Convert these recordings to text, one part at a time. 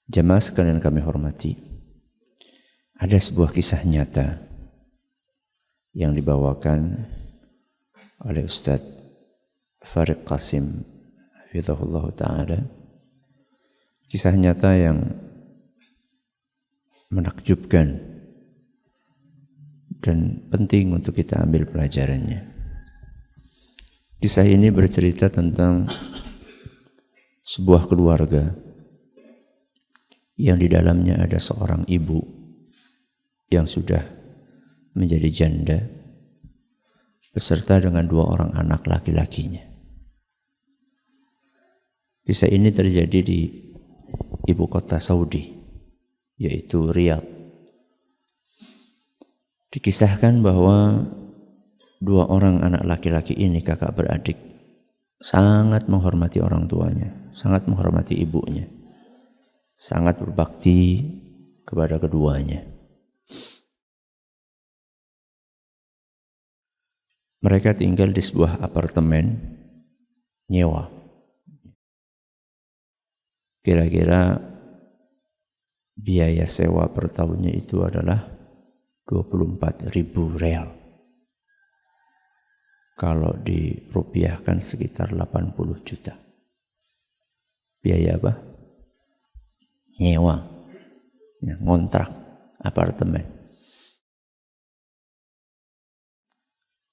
Jamaah sekalian kami hormati, ada sebuah kisah nyata yang dibawakan oleh Ustadz Farid Qasim hafizahullah ta'ala. Kisah nyata yang menakjubkan dan penting untuk kita ambil pelajarannya. Kisah ini bercerita tentang sebuah keluarga yang di dalamnya ada seorang ibu yang sudah menjadi janda beserta dengan 2 orang anak laki-lakinya. Kisah ini terjadi di ibu kota Saudi, yaitu Riyadh. Dikisahkan bahwa 2 orang anak laki-laki ini, kakak beradik, sangat menghormati orang tuanya, sangat menghormati ibunya, sangat berbakti kepada keduanya. Mereka tinggal di sebuah apartemen nyewa. Kira-kira biaya sewa per tahunnya itu adalah 24.000 real. Kalau dirupiahkan sekitar 80 juta. Biaya apa? Nyewa, ya, ngontrak apartemen.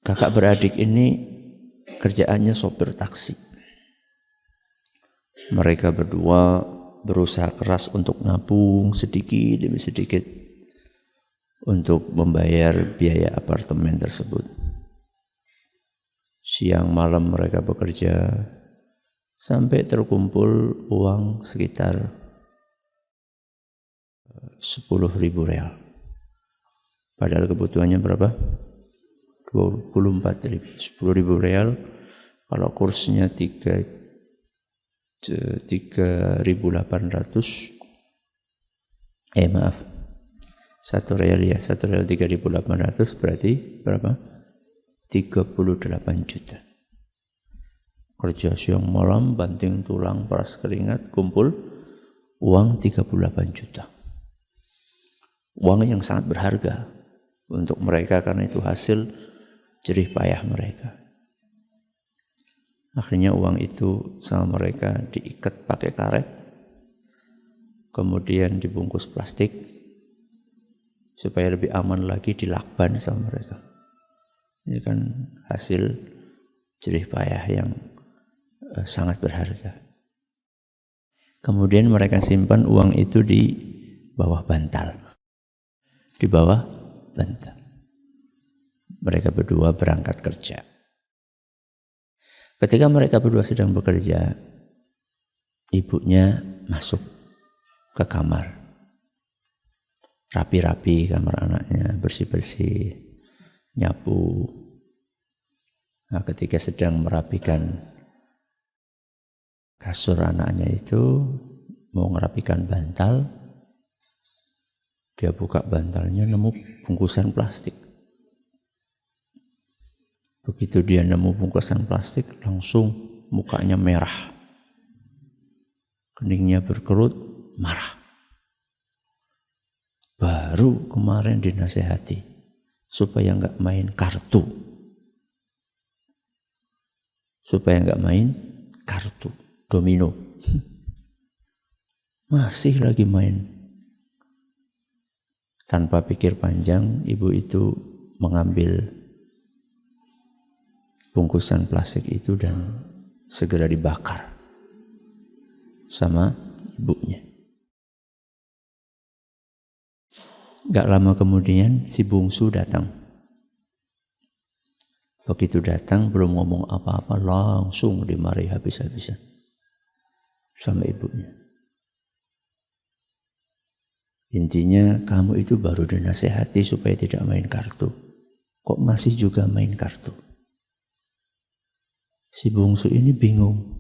Kakak beradik ini kerjaannya sopir taksi. Mereka berdua berusaha keras untuk nabung sedikit demi sedikit untuk membayar biaya apartemen tersebut. Siang malam mereka bekerja sampai terkumpul uang sekitar 10.000 real. Padahal kebutuhannya berapa? 24.000. 10.000 real kalau kursnya 3.800. 1 real ya, 1 real 3.800 berarti berapa? 38 juta. Kerja siang malam, banting tulang, peras keringat, kumpul uang 38 juta. Uang yang sangat berharga untuk mereka karena itu hasil jerih payah mereka. Akhirnya uang itu sama mereka diikat pakai karet, kemudian dibungkus plastik supaya lebih aman lagi, dilakban sama mereka. Ini kan hasil jerih payah yang sangat berharga. Kemudian mereka simpan uang itu di bawah bantal. Di bawah bantal. Mereka berdua berangkat kerja. Ketika mereka berdua sedang bekerja, ibunya masuk ke kamar. Rapi-rapi kamar anaknya, bersih-bersih, nyapu. Nah, ketika sedang merapikan kasur anaknya itu, mau ngerapikan bantal, dia buka bantalnya, nemu bungkusan plastik. Begitu dia nemu bungkusan plastik, langsung mukanya merah. Keningnya berkerut, marah. Baru kemarin dinasehati supaya enggak main kartu. Supaya enggak main kartu, domino. Masih lagi main. Tanpa pikir panjang, ibu itu mengambil bungkusan plastik itu dan segera dibakar sama ibunya. Gak lama kemudian si bungsu datang. Begitu datang belum ngomong apa-apa, langsung dimarahi habis-habisan sama ibunya. Intinya kamu itu baru dinasehati supaya tidak main kartu, kok masih juga main kartu. Si bungsu ini bingung,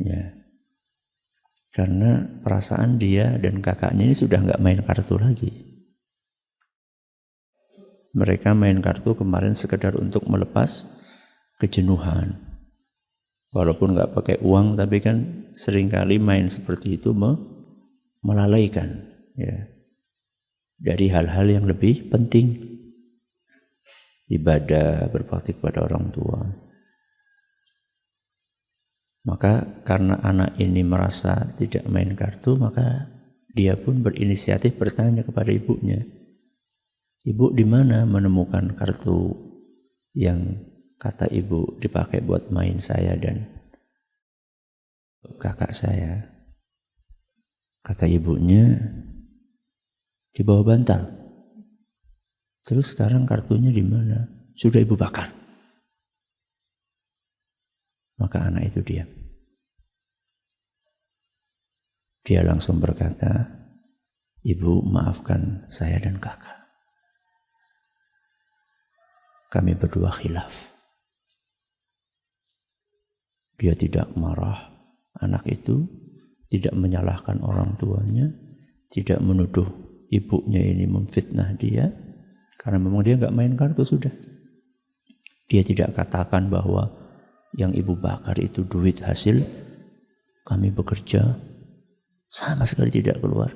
ya, karena perasaan dia dan kakaknya ini sudah nggak main kartu lagi. Mereka main kartu kemarin sekedar untuk melepas kejenuhan. Walaupun nggak pakai uang, tapi kan seringkali main seperti itu melalaikan ya dari hal-hal yang lebih penting, ibadah, berbakti kepada orang tua. Maka karena anak ini merasa tidak main kartu, maka dia pun berinisiatif bertanya kepada ibunya, "Ibu, di mana menemukan kartu yang kata ibu dipakai buat main saya dan kakak saya?" Kata ibunya, "Di bawah bantal." "Terus sekarang kartunya di mana?" "Sudah ibu bakar." Maka anak itu diam. Dia langsung berkata, "Ibu, maafkan saya dan kakak. Kami berdua khilaf." Dia tidak marah. Anak itu tidak menyalahkan orang tuanya, tidak menuduh ibunya ini memfitnah dia, karena memang dia nggak main kartu sudah. Dia tidak katakan bahwa yang ibu bakar itu duit hasil kami bekerja, sama sekali tidak keluar.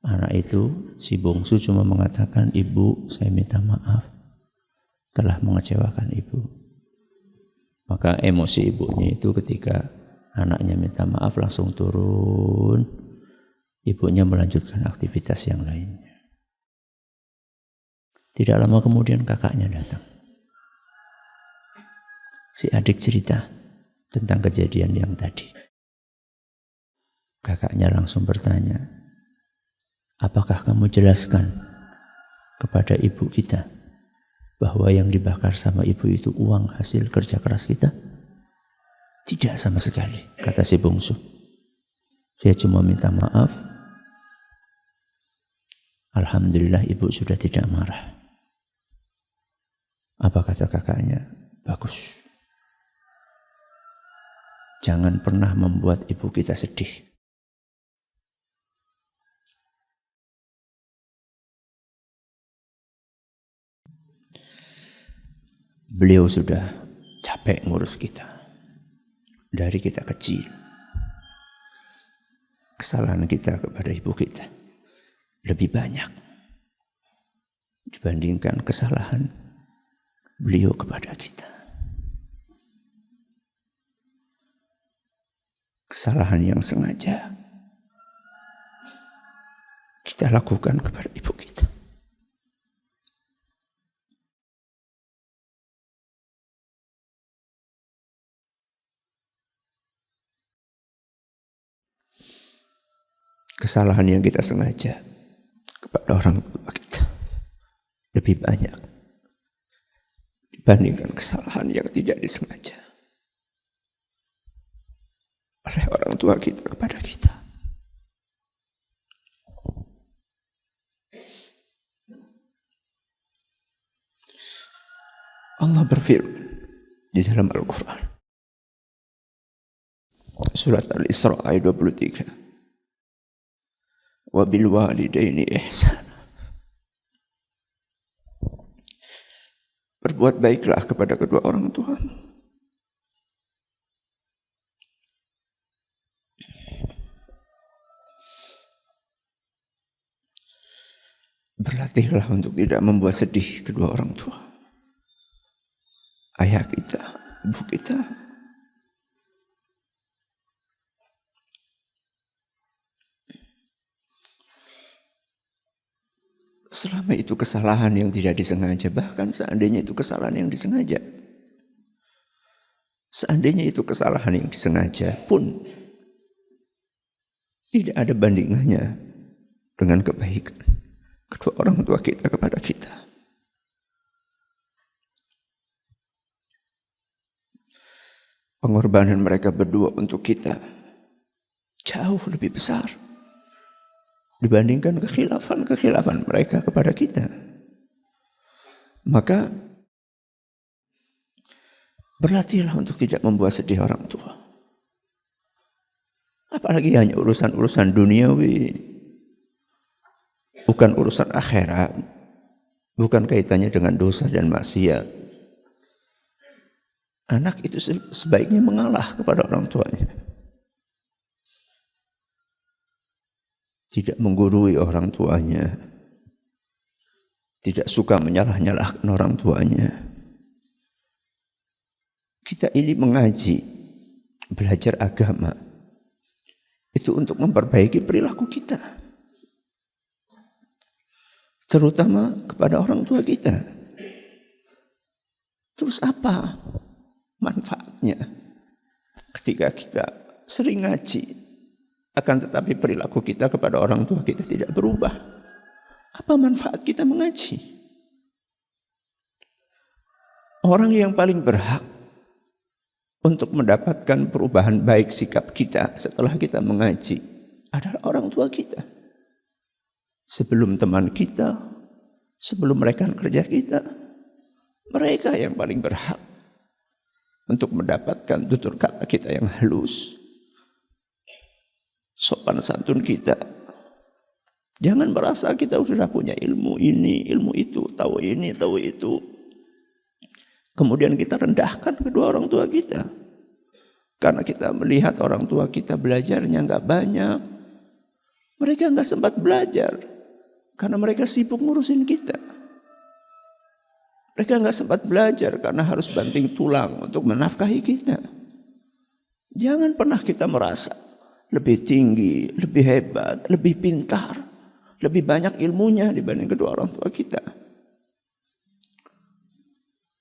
Anak itu, si bungsu, cuma mengatakan, "Ibu, saya minta maaf telah mengecewakan ibu." Maka emosi ibunya itu ketika anaknya minta maaf langsung turun. Ibunya melanjutkan aktivitas yang lainnya. Tidak lama kemudian kakaknya datang. Si adik cerita tentang kejadian yang tadi. Kakaknya langsung bertanya, "Apakah kamu jelaskan kepada ibu kita bahwa yang dibakar sama ibu itu uang hasil kerja keras kita?" "Tidak sama sekali," kata si bungsu. "Saya cuma minta maaf. Alhamdulillah ibu sudah tidak marah." Apa kata kakaknya? "Bagus. Jangan pernah membuat ibu kita sedih." Beliau sudah capek ngurus kita. Dari kita kecil. Kesalahan kita kepada ibu kita lebih banyak dibandingkan kesalahan beliau kepada kita. Kesalahan yang sengaja kita lakukan kepada ibu kita. Kesalahan yang kita sengaja kepada orang tua kita lebih banyak dibandingkan kesalahan yang tidak disengaja oleh orang tua kita kepada kita. Allah berfirman di dalam Al-Quran, surat Al-Isra ayat 23, "Wa bil walidaini ihsana." Berbuat baiklah kepada kedua orang tua. Berlatihlah untuk tidak membuat sedih kedua orang tua. Ayah kita, ibu kita. Selama itu kesalahan yang tidak disengaja, bahkan seandainya itu kesalahan yang disengaja. Seandainya itu kesalahan yang disengaja pun tidak ada bandingannya dengan kebaikan kedua orang tua kita kepada kita. Pengorbanan mereka berdua untuk kita jauh lebih besar dibandingkan kekhilafan mereka kepada kita. Maka berlatihlah untuk tidak membuat sedih orang tua. Apalagi hanya urusan-urusan duniawi, bukan urusan akhirat, bukan kaitannya dengan dosa dan maksiat. Anak itu sebaiknya mengalah kepada orang tuanya. tidak menggurui orang tuanya, tidak suka menyalah-nyalahkan orang tuanya. Kita ini mengaji, belajar agama, itu untuk memperbaiki perilaku kita, terutama kepada orang tua kita. Terus apa manfaatnya ketika kita sering ngaji, akan tetapi perilaku kita kepada orang tua kita tidak berubah? Apa manfaat kita mengaji? Orang yang paling berhak untuk mendapatkan perubahan baik sikap kita setelah kita mengaji adalah orang tua kita. Sebelum teman kita, sebelum rekan kerja kita, mereka yang paling berhak untuk mendapatkan tutur kata kita yang halus, sopan santun kita. Jangan merasa kita sudah punya ilmu ini, ilmu itu, tahu ini, tahu itu. Kemudian kita rendahkan kedua orang tua kita. Karena kita melihat orang tua kita belajarnya enggak banyak. Mereka enggak sempat belajar. Karena mereka sibuk ngurusin kita. Mereka enggak sempat belajar karena harus banting tulang untuk menafkahi kita. Jangan pernah kita merasa lebih tinggi, lebih hebat, lebih pintar, lebih banyak ilmunya dibanding kedua orang tua kita.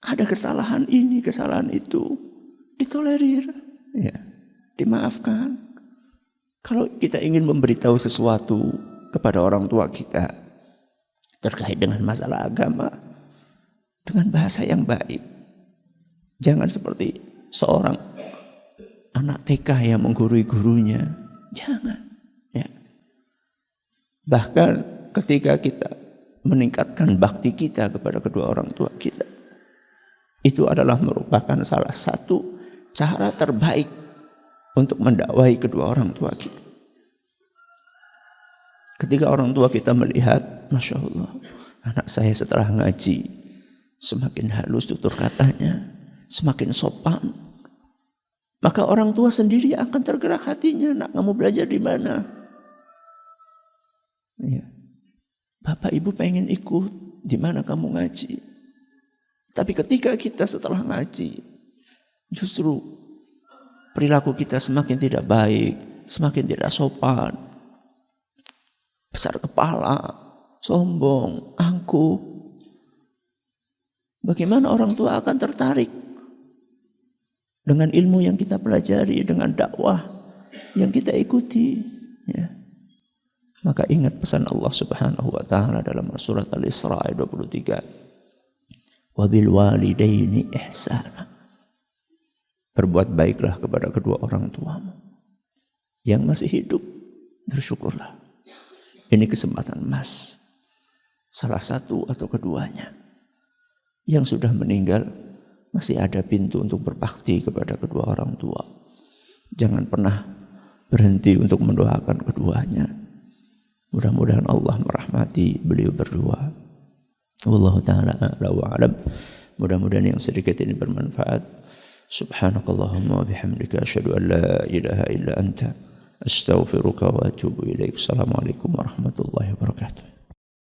Ada kesalahan ini, kesalahan itu, ditolerir, ya, dimaafkan. Kalau kita ingin memberitahu sesuatu kepada orang tua kita terkait dengan masalah agama, dengan bahasa yang baik. Jangan seperti seorang anak TK yang menggurui gurunya. Jangan. Ya. Bahkan ketika kita meningkatkan bakti kita kepada kedua orang tua kita, itu adalah merupakan salah satu cara terbaik untuk mendakwahi kedua orang tua kita. Ketika orang tua kita melihat, Masya Allah, anak saya setelah ngaji semakin halus tutur katanya, semakin sopan, maka orang tua sendiri akan tergerak hatinya. Nak, kamu belajar di mana? Ya. Bapak ibu pengen ikut, di mana kamu ngaji? Tapi ketika kita setelah ngaji, justru perilaku kita semakin tidak baik, semakin tidak sopan, besar kepala, sombong, angkuh. Bagaimana orang tua akan tertarik dengan ilmu yang kita pelajari, dengan dakwah yang kita ikuti, ya. Maka ingat pesan Allah Subhanahu wa taala dalam surat Al-Isra ayat 23. Wabil walidaini ihsana. Berbuat baiklah kepada kedua orang tuamu. Yang masih hidup, bersyukurlah. Ini kesempatan emas. Salah satu atau keduanya. Yang sudah meninggal, masih ada pintu untuk berbakti kepada kedua orang tua. Jangan pernah berhenti untuk mendoakan keduanya. Mudah-mudahan Allah merahmati beliau berdua. Wallahu ta'ala a'la wa a'lam. Mudah-mudahan yang sedikit ini bermanfaat. Subhanakallahumma wa bihamdika asyhadu an la ilaha illa anta astaghfiruka wa atubu ilaik. Assalamualaikum warahmatullahi wabarakatuh.